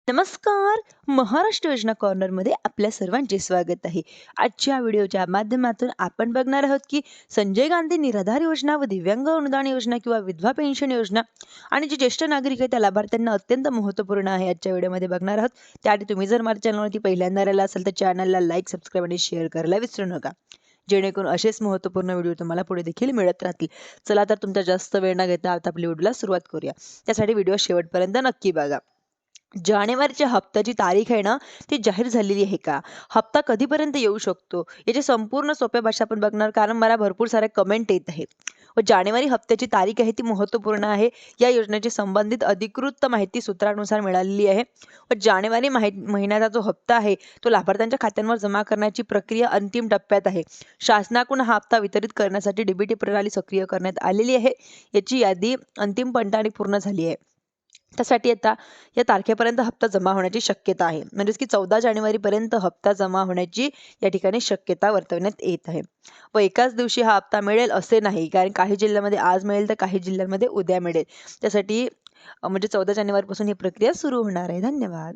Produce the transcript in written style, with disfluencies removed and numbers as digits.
नमस्कार. महाराष्ट्र योजना कॉर्नरमध्ये आपल्या सर्वांचे स्वागत आहे. आजच्या व्हिडिओच्या माध्यमातून आपण बघणार आहोत की संजय गांधी निराधार योजना व दिव्यांग अनुदान योजना किंवा विधवा पेन्शन योजना आणि जे ज्येष्ठ नागरिक आहेत त्या लाभार्थ्यांना अत्यंत महत्त्वपूर्ण आहे. आजच्या व्हिडिओमध्ये बघणार आहोत. त्याआधी तुम्ही जर माझ्या चॅनलवरती पहिल्यांदा आला असाल तर चॅनलला लाईक, सबस्क्राईब आणि शेअर करायला विसरू नका, जेणेकरून असेच महत्त्वपूर्ण व्हिडिओ तुम्हाला पुढे देखील मिळत राहतील. चला तर तुमचा जास्त वेळ न घेता आता आपल्या व्हिडिओला सुरुवात करूया. त्यासाठी व्हिडिओ शेवटपर्यंत नक्की बघा. जानेवारीच्या हप्त्याची तारीख आहे ना, ती जाहीर झालेली आहे का? हप्ता कधीपर्यंत येऊ शकतो? याची संपूर्ण सोप्या भाषा आपण बघणार, कारण मला भरपूर साऱ्या कमेंट येत आहेत. व जानेवारी हप्त्याची तारीख आहे ती महत्त्वपूर्ण आहे. या योजनेची संबंधित अधिकृत माहिती सूत्रानुसार मिळालेली आहे. व जानेवारी महिन्याचा जो हप्ता आहे तो लाभार्थ्यांच्या खात्यांवर जमा करण्याची प्रक्रिया अंतिम टप्प्यात आहे. शासनाकडून हा हप्ता वितरित करण्यासाठी डीबीटी प्रणाली सक्रिय करण्यात आलेली आहे. याची यादी अंतिमपणे पूर्ण झाली आहे. त्यासाठी आता या तारखेपर्यंत हप्ता जमा होण्याची शक्यता आहे. म्हणजेच की 14 जानेवारीपर्यंत हप्ता जमा होण्याची या ठिकाणी शक्यता वर्तवण्यात येत आहे. व एकाच दिवशी हा हप्ता मिळेल असे नाही, कारण काही जिल्ह्यामध्ये आज मिळेल तर काही जिल्ह्यांमध्ये उद्या मिळेल. त्यासाठी म्हणजे 14 जानेवारीपासून ही प्रक्रिया सुरू होणार आहे. धन्यवाद.